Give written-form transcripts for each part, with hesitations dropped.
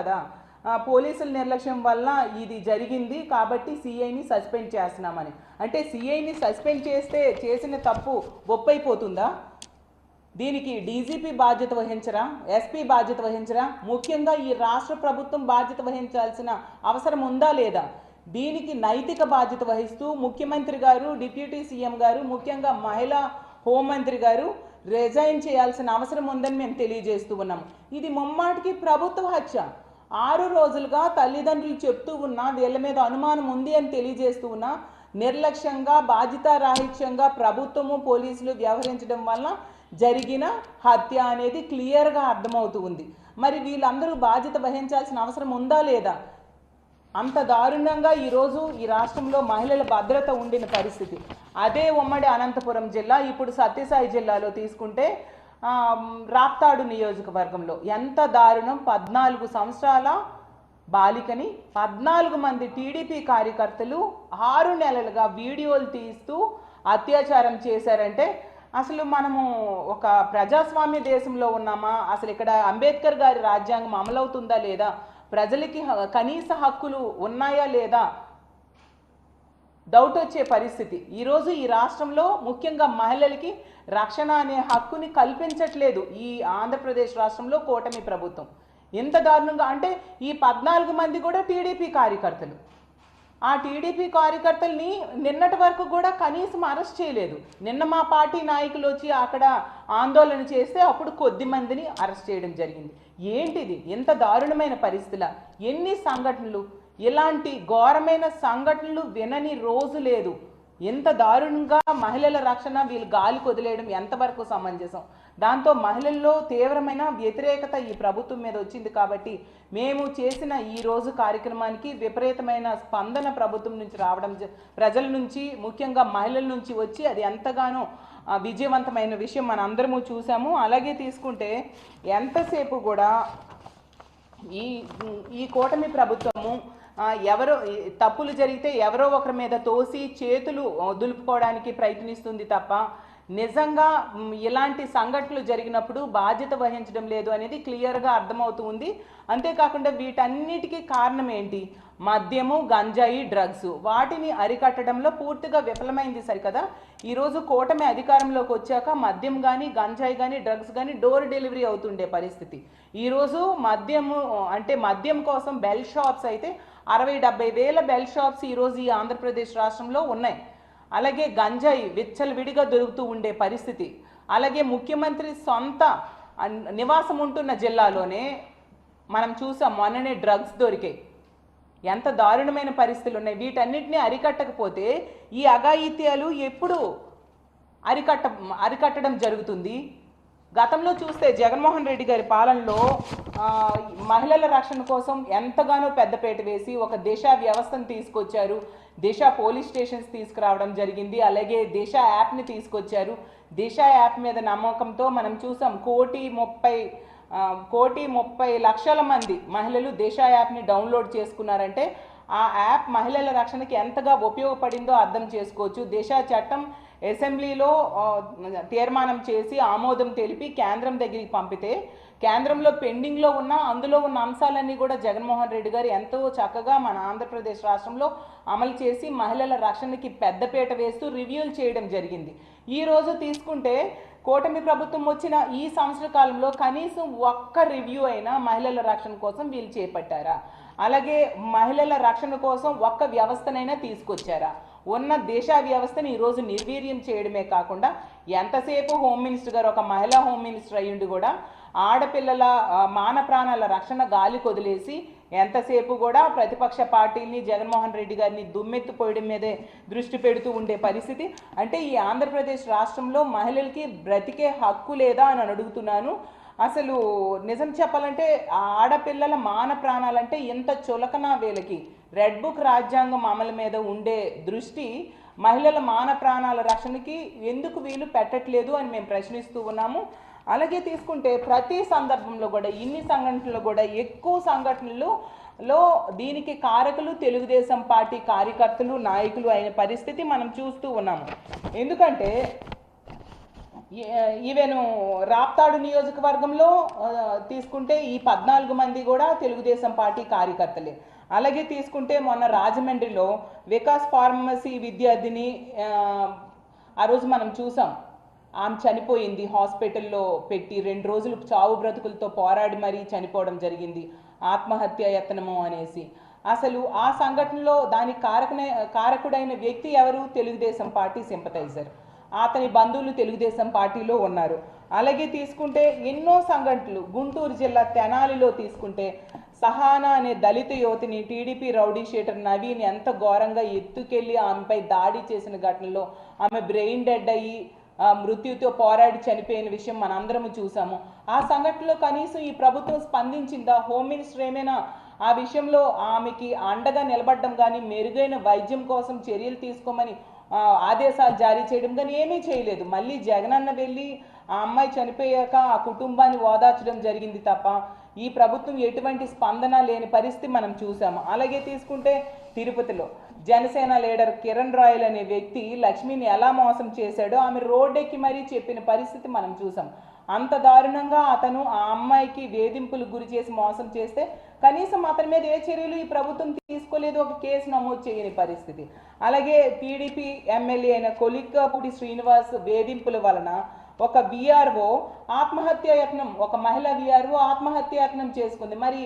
కదా, పోలీసుల నిర్లక్ష్యం వల్ల ఇది జరిగింది కాబట్టి సిఐని సస్పెండ్ చేస్తున్నామని. అంటే సిఐని సస్పెండ్ చేస్తే చేసిన తప్పు ఒప్పైపోతుందా? దీనికి డీజీపీ బాధ్యత వహించరా? ఎస్పీ బాధ్యత వహించరా? ముఖ్యంగా ఈ రాష్ట్ర ప్రభుత్వం బాధ్యత వహించాల్సిన అవసరం ఉందా లేదా? దీనికి నైతిక బాధ్యత వహిస్తూ ముఖ్యమంత్రి గారు, డిప్యూటీ సీఎం గారు, ముఖ్యంగా మహిళా హోంమంత్రి గారు రిజైన్ చేయాల్సిన అవసరం ఉందని మేము తెలియజేస్తూ ఉన్నాము. ఇది ముమ్మాటికి ప్రభుత్వ హత్య. 6 రోజులుగా తల్లిదండ్రులు చెప్తూ ఉన్నా వీళ్ళ మీద అనుమానం ఉంది అని తెలియజేస్తూ ఉన్నా నిర్లక్ష్యంగా బాధ్యతారాహిత్యంగా ప్రభుత్వము పోలీసులు వ్యవహరించడం వల్ల జరిగిన హత్య అనేది క్లియర్గా అర్థమవుతూ ఉంది. మరి వీళ్ళందరూ బాధ్యత వహించాల్సిన అవసరం ఉందా లేదా? అంత దారుణంగా ఈరోజు ఈ రాష్ట్రంలో మహిళల భద్రత ఉండిన పరిస్థితి. అదే ఉమ్మడి అనంతపురం జిల్లా, ఇప్పుడు సత్యసాయి జిల్లాలో తీసుకుంటే రాప్తాడు నియోజకవర్గంలో ఎంత దారుణం! 14 సంవత్సరాల బాలికని 14 మంది టీడీపీ కార్యకర్తలు 6 నెలలుగా వీడియోలు తీస్తూ అత్యాచారం చేశారంటే అసలు మనము ఒక ప్రజాస్వామ్య దేశంలో ఉన్నామా? అసలు ఇక్కడ అంబేద్కర్ గారి రాజ్యాంగం అమలవుతుందా లేదా? ప్రజలకి కనీస హక్కులు ఉన్నాయా లేదా డౌట్ వచ్చే పరిస్థితి. ఈరోజు ఈ రాష్ట్రంలో ముఖ్యంగా మహిళలకి రక్షణ అనే హక్కుని కల్పించట్లేదు ఈ ఆంధ్రప్రదేశ్ రాష్ట్రంలో కూటమి ప్రభుత్వం. ఎంత దారుణంగా అంటే ఈ 14 మంది కూడా టీడీపీ కార్యకర్తలు. ఆ టీడీపీ కార్యకర్తల్ని నిన్నటి వరకు కూడా కనీసం అరెస్ట్ చేయలేదు. నిన్న మా పార్టీ నాయకులు వచ్చి అక్కడ ఆందోళన చేస్తే అప్పుడు కొద్ది మందిని అరెస్ట్ చేయడం జరిగింది. ఏంటిది? ఎంత దారుణమైన పరిస్థితుల! ఎన్ని సంఘటనలు! ఇలాంటి ఘోరమైన సంఘటనలు వినని రోజు లేదు. ఎంత దారుణంగా మహిళల రక్షణ వీళ్ళు గాలికి వదిలేయడం ఎంతవరకు సమంజసం? దాంతో మహిళల్లో తీవ్రమైన వ్యతిరేకత ఈ ప్రభుత్వం మీద వచ్చింది. కాబట్టి మేము చేసిన ఈ రోజు కార్యక్రమానికి విపరీతమైన స్పందన ప్రభుత్వం నుంచి రావడం, ప్రజల నుంచి ముఖ్యంగా మహిళల నుంచి వచ్చి అది ఎంతగానో విజయవంతమైన విషయం మన అందరము చూసాము. అలాగే తీసుకుంటే ఎంతసేపు కూడా ఈ కూటమి ప్రభుత్వము ఎవరో తప్పులు జరిగితే ఎవరో ఒకరి మీద తోసి చేతులు దులుపుకోవడానికి ప్రయత్నిస్తుంది తప్ప నిజంగా ఇలాంటి సంఘటనలు జరిగినప్పుడు బాధ్యత వహించడం లేదు అనేది క్లియర్గా అర్థమవుతుంది. అంతేకాకుండా వీటన్నిటికీ కారణం ఏంటి? మద్యము, గంజాయి, డ్రగ్స్. వాటిని అరికట్టడంలో పూర్తిగా విఫలమైంది సరికదా. ఈరోజు కూటమి అధికారంలోకి వచ్చాక మద్యం కానీ, గంజాయి కానీ, డ్రగ్స్ కానీ డోర్ డెలివరీ అవుతుండే పరిస్థితి. ఈరోజు మద్యము అంటే మద్యం కోసం బెల్ షాప్స్ అయితే 60-70 వేల బెల్ షాప్స్ ఈరోజు ఈ ఆంధ్రప్రదేశ్ రాష్ట్రంలో ఉన్నాయి. అలాగే గంజాయి విచ్చలవిడిగా దొరుకుతూ ఉండే పరిస్థితి. అలాగే ముఖ్యమంత్రి సొంత నివాసం ఉంటున్న జిల్లాలోనే మనం చూసాం మొన్ననే డ్రగ్స్ దొరికాయి. ఎంత దారుణమైన పరిస్థితులు ఉన్నాయి. వీటన్నిటిని అరికట్టకపోతే ఈ అఘాయిత్యాలు ఎప్పుడు అరికట్టడం జరుగుతుంది? గతంలో చూస్తే జగన్మోహన్ రెడ్డి గారి పాలనలో మహిళల రక్షణ కోసం ఎంతగానో పెద్దపేట వేసి ఒక దిశ వ్యవస్థను తీసుకొచ్చారు. దిశ పోలీస్ స్టేషన్స్ తీసుకురావడం జరిగింది. అలాగే దిశ యాప్ని తీసుకొచ్చారు. దిశ యాప్ మీద నమ్మకంతో మనం చూసాం 1,30,00,000 మంది మహిళలు దిశ యాప్ని డౌన్లోడ్ చేసుకున్నారంటే ఆ యాప్ మహిళల రక్షణకి ఎంతగా ఉపయోగపడిందో అర్థం చేసుకోవచ్చు. దిశ చట్టం అసెంబ్లీలో తీర్మానం చేసి ఆమోదం తెలిపి కేంద్రం దగ్గరికి పంపితే కేంద్రంలో పెండింగ్లో ఉన్న అందులో ఉన్న అంశాలన్నీ కూడా జగన్మోహన్ రెడ్డి గారు ఎంతో చక్కగా మన ఆంధ్రప్రదేశ్ రాష్ట్రంలో అమలు చేసి మహిళల రక్షణకి పెద్దపీట వేస్తూ రివ్యూలు చేయడం జరిగింది. ఈరోజు తీసుకుంటే కూటమి ప్రభుత్వం వచ్చిన ఈ సంవత్సర కాలంలో కనీసం ఒక్క రివ్యూ అయినా మహిళల రక్షణ కోసం వీళ్ళు చేపట్టారా? అలాగే మహిళల రక్షణ కోసం ఒక్క వ్యవస్థనైనా తీసుకొచ్చారా? ఉన్న దేశ వ్యవస్థని ఈరోజు నిర్వీర్యం చేయడమే కాకుండా ఎంతసేపు హోమ్ మినిస్టర్ గారు ఒక మహిళా హోమ్ మినిస్టర్ అయ్యుండి కూడా ఆడపిల్లల మాన ప్రాణాల రక్షణ గాలి కొదిలేసి ఎంతసేపు కూడా ప్రతిపక్ష పార్టీని జగన్మోహన్ రెడ్డి గారిని దుమ్మెత్తిపోయడం మీదే దృష్టి పెడుతూ ఉండే పరిస్థితి. అంటే ఈ ఆంధ్రప్రదేశ్ రాష్ట్రంలో మహిళలకి బ్రతికే హక్కు లేదా అని అడుగుతున్నాను. అసలు నిజం చెప్పాలంటే ఆడపిల్లల మాన ప్రాణాలంటే ఎంత చులకన వీళ్ళకి. రెడ్ బుక్ రాజ్యాంగం అమలు మీద ఉండే దృష్టి మహిళల మాన ప్రాణాల రక్షణకి ఎందుకు వీలు పెట్టట్లేదు అని మేము ప్రశ్నిస్తూ ఉన్నాము. అలాగే తీసుకుంటే ప్రతి సందర్భంలో కూడా ఇన్ని సంఘటనలు కూడా ఎక్కువ సంఘటనలలో దీనికి కారకులు తెలుగుదేశం పార్టీ కార్యకర్తలు నాయకులు అయిన పరిస్థితి మనం చూస్తూ ఉన్నాము. ఎందుకంటే ఈవెన్ రాప్తాడు నియోజకవర్గంలో తీసుకుంటే ఈ 14 మంది కూడా తెలుగుదేశం పార్టీ కార్యకర్తలే. అలాగే తీసుకుంటే మొన్న రాజమండ్రిలో వికాస్ ఫార్మసీ విద్యార్థిని ఆ రోజు మనం చూసాం, ఆమె చనిపోయింది, హాస్పిటల్లో పెట్టి 2 రోజులు చావు బ్రతుకులతో పోరాడి మరీ చనిపోవడం జరిగింది, ఆత్మహత్య యత్నము అనేసి. అసలు ఆ సంఘటనలో దానికి కారకుడైన వ్యక్తి ఎవరు? Telugu Desam party sympathiser. అతని బంధువులు తెలుగుదేశం పార్టీలో ఉన్నారు. అలాగే తీసుకుంటే ఎన్నో సంఘటనలు, గుంటూరు జిల్లా తెనాలిలో తీసుకుంటే సహానా అనే దళిత యువతిని టీడీపీ రౌడీ షీటర్ నవీన్ ఎంత ఘోరంగా ఎత్తుకెళ్ళి ఆమెపై దాడి చేసిన ఘటనలో ఆమె బ్రెయిన్ డెడ్ అయ్యి మృత్యుతో పోరాడి చనిపోయిన విషయం మనందరము చూసాము. ఆ సంఘటనలో కనీసం ఈ ప్రభుత్వం స్పందించిందా? హోమ్ మినిస్టర్ ఏమైనా ఆ విషయంలో ఆమెకి అండగా నిలబడడం కానీ, మెరుగైన వైద్యం కోసం చర్యలు తీసుకోమని ఆదేశాలు జారీ చేయడం కానీ ఏమీ చేయలేదు. మళ్ళీ జగనన్న వెళ్ళి ఆ అమ్మాయి చనిపోయాక ఆ కుటుంబాన్ని ఓదార్చడం జరిగింది తప్ప ఈ ప్రభుత్వం ఎటువంటి స్పందన లేని పరిస్థితి మనం చూసాము. అలాగే తీసుకుంటే తిరుపతిలో జనసేన లీడర్ కిరణ్ రాయల్ అనే వ్యక్తి లక్ష్మిని ఎలా మోసం చేశాడో ఆమె రోడ్డెక్కి మరీ చెప్పిన పరిస్థితి మనం చూసాం. అంత దారుణంగా అతను ఆ అమ్మాయికి వేధింపులకు గురి చేసి మోసం చేస్తే కనీసం అతని మీద ఏ చర్యలు ఈ ప్రభుత్వం తీసుకోలేదు, ఒక కేసు నమోదు చేయని పరిస్థితి. అలాగే టీడీపీ ఎమ్మెల్యే అయిన కొలిక్కాపూడి శ్రీనివాస్ వేధింపుల వలన ఒక విఆర్ఓ ఆత్మహత్యాయత్నం, ఒక మహిళా విఆర్ఓ ఆత్మహత్యాయత్నం చేసుకుంది. మరి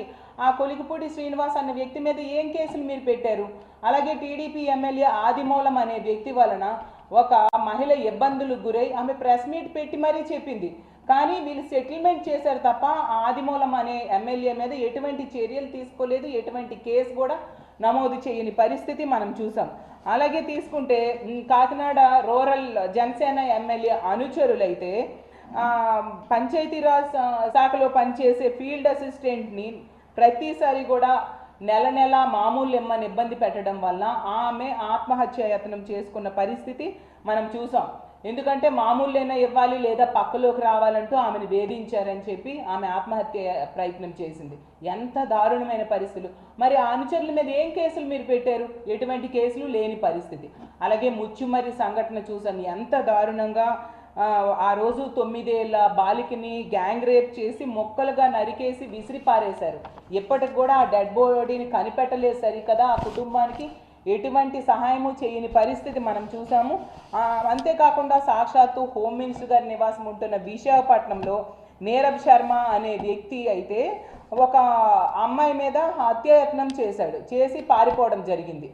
ఆ కొలికపూడి శ్రీనివాస్ అనే వ్యక్తి మీద ఏం కేసులు మీరు పెట్టారు? అలాగే టీడీపీ ఎమ్మెల్యే ఆదిమూలం అనే వ్యక్తి వలన ఒక మహిళ ఇబ్బందులకు గురై ఆమె ప్రెస్ మీట్ పెట్టి మరీ చెప్పింది, కానీ వీళ్ళు సెటిల్మెంట్ చేశారు తప్ప ఆదిమూలం అనే ఎమ్మెల్యే మీద ఎటువంటి చర్యలు తీసుకోలేదు, ఎటువంటి కేసు కూడా నమోదు చేయని పరిస్థితి మనం చూసాం. అలాగే తీసుకుంటే కాకినాడ రూరల్ జనసేన ఎమ్మెల్యే అనుచరులైతే పంచాయతీరాజ్ శాఖలో పనిచేసే ఫీల్డ్ అసిస్టెంట్ని ప్రతిసారి కూడా నెల నెల మామూలు ఇమ్మని ఇబ్బంది పెట్టడం వల్ల ఆమె ఆత్మహత్యాయత్నం చేసుకున్న పరిస్థితి మనం చూసాం. ఎందుకంటే మామూలునైనా ఇవ్వాలి లేదా పక్కలోకి రావాలంటూ ఆమెను వేధించారని చెప్పి ఆమె ఆత్మహత్య ప్రయత్నం చేసింది. ఎంత దారుణమైన పరిస్థితులు! మరి ఆ అనుచరుల మీద ఏం కేసులు మీరు పెట్టారు? ఎటువంటి కేసులు లేని పరిస్థితి. అలాగే ముచ్చుమరి సంఘటన చూసాను, ఎంత దారుణంగా ఆ రోజు 9 ఏళ్ల బాలికని గ్యాంగ్ రేప్ చేసి మొక్కలుగా నరికేసి విసిరి పారేశారు. ఇప్పటికి కూడా ఆ డెడ్ బాడీని కనిపెట్టలేదు సరికదా, ఆ కుటుంబానికి ఎటువంటి సహాయము చేయని పరిస్థితి మనం చూసాము. అంతేకాకుండా సాక్షాత్తు హోమ్ మినిస్టర్ గారి నివాసం ఉంటున్న విశాఖపట్నంలో నీరబ్ శర్మ అనే వ్యక్తి అయితే ఒక అమ్మాయి మీద హత్యాయత్నం చేసి పారిపోవడం జరిగింది.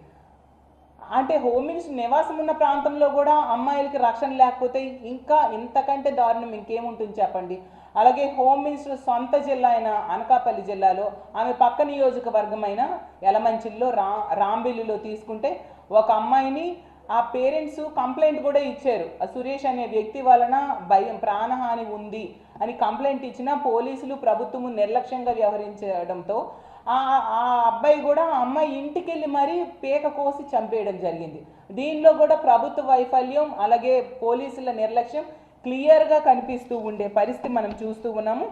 అంటే హోమ్ మినిస్టర్ నివాసం ఉన్న ప్రాంతంలో కూడా అమ్మాయిలకి రక్షణ లేకపోతే ఇంకా ఇంతకంటే దారుణం ఇంకేముంటుంది చెప్పండి. అలాగే హోమ్ మినిస్టర్ సొంత జిల్లా అయిన అనకాపల్లి జిల్లాలో ఆమె పక్క నియోజకవర్గమైన యలమంచిల్లో రాంబిల్లిలో తీసుకుంటే ఒక అమ్మాయిని ఆ పేరెంట్స్ కంప్లైంట్ కూడా ఇచ్చారు. ఆ సురేష్ అనే వ్యక్తి వలన ప్రాణహాని ఉంది అని కంప్లైంట్ ఇచ్చినా పోలీసులు ప్రభుత్వము నిర్లక్ష్యంగా వ్యవహరించడంతో ఆ అబ్బాయి కూడా ఆ అమ్మాయి ఇంటికి వెళ్ళి మరీ పీక కోసి చంపేయడం జరిగింది. దీనిలో కూడా ప్రభుత్వ వైఫల్యం అలాగే పోలీసుల నిర్లక్ష్యం క్లియర్గా కనిపిస్తూ ఉండే పరిస్థితి మనం చూస్తూ ఉన్నాము.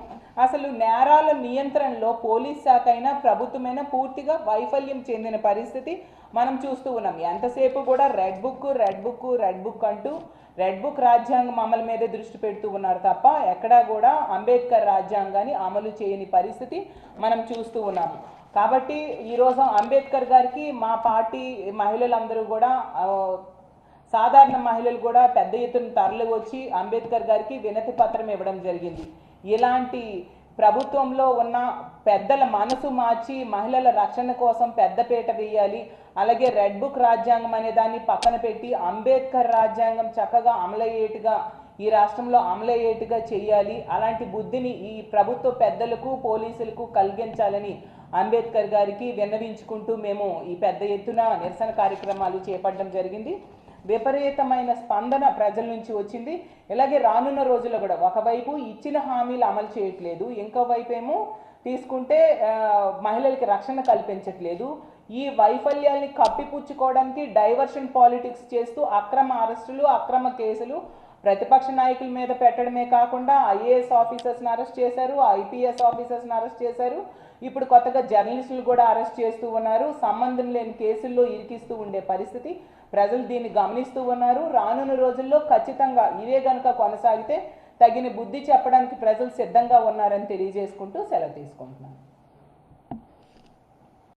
అసలు నేరాల నియంత్రణలో పోలీస్ శాఖ అయినా ప్రభుత్వమైనా పూర్తిగా వైఫల్యం చెందిన పరిస్థితి మనం చూస్తూ ఉన్నాం. ఎంతసేపు కూడా రెడ్ బుక్ అంటూ రెడ్ బుక్ రాజ్యాంగం అమలు మీదే దృష్టి పెడుతూ ఉన్నారు తప్ప ఎక్కడా కూడా అంబేద్కర్ రాజ్యాంగాన్ని అమలు చేయని పరిస్థితి మనం చూస్తూ ఉన్నాము. కాబట్టి ఈరోజు అంబేద్కర్ గారికి మా పార్టీ మహిళలందరూ కూడా సాధారణ మహిళలు కూడా పెద్ద ఎత్తున తరలి వచ్చి అంబేద్కర్ గారికి వినతి పత్రం ఇవ్వడం జరిగింది. ఇలాంటి ప్రభుత్వంలో ఉన్న పెద్దల మనసు మార్చి మహిళల రక్షణ కోసం పెద్దపీట వేయాలి. అలాగే రెడ్ బుక్ రాజ్యాంగం అనే దాన్ని పక్కన పెట్టి అంబేద్కర్ రాజ్యాంగం చక్కగా అమలయ్యేట్టుగా ఈ రాష్ట్రంలో అమలయ్యేట్టుగా చేయాలి. అలాంటి బుద్ధిని ఈ ప్రభుత్వ పెద్దలకు పోలీసులకు కలిగించాలని అంబేద్కర్ గారికి విన్నవించుకుంటూ మేము ఈ పెద్ద ఎత్తున నిరసన కార్యక్రమాలు చేపట్టడం జరిగింది. విపరీతమైన స్పందన ప్రజల నుంచి వచ్చింది. ఇలాగే రానున్న రోజుల్లో కూడా ఒకవైపు ఇచ్చిన హామీలు అమలు చేయట్లేదు, ఇంకోవైపు ఏమో తీసుకుంటే మహిళలకి రక్షణ కల్పించట్లేదు. ఈ వైఫల్యాల్ని కప్పిపుచ్చుకోవడానికి డైవర్షన్ పాలిటిక్స్ చేస్తూ అక్రమ అరెస్టులు, అక్రమ కేసులు ప్రతిపక్ష నాయకుల మీద పెట్టడమే కాకుండా ఐఏఎస్ ఆఫీసర్స్ని అరెస్ట్ చేశారు, ఐపీఎస్ ఆఫీసర్స్ని అరెస్ట్ చేశారు. ఇప్పుడు కొత్తగా జర్నలిస్టులు కూడా అరెస్ట్ చేస్తూ ఉన్నారు. సంబంధం లేని కేసుల్లో ఇరికిస్తూ ఉండే పరిస్థితి. ప్రజలు దీన్ని గమనిస్తూ ఉన్నారు. రానున్న రోజుల్లో ఖచ్చితంగా ఇవే గనుక కొనసాగితే తగిన బుద్ధి చెప్పడానికి ప్రజలు సిద్ధంగా ఉన్నారని తెలియజేసుకుంటూ సెలవు తీసుకుంటున్నాను.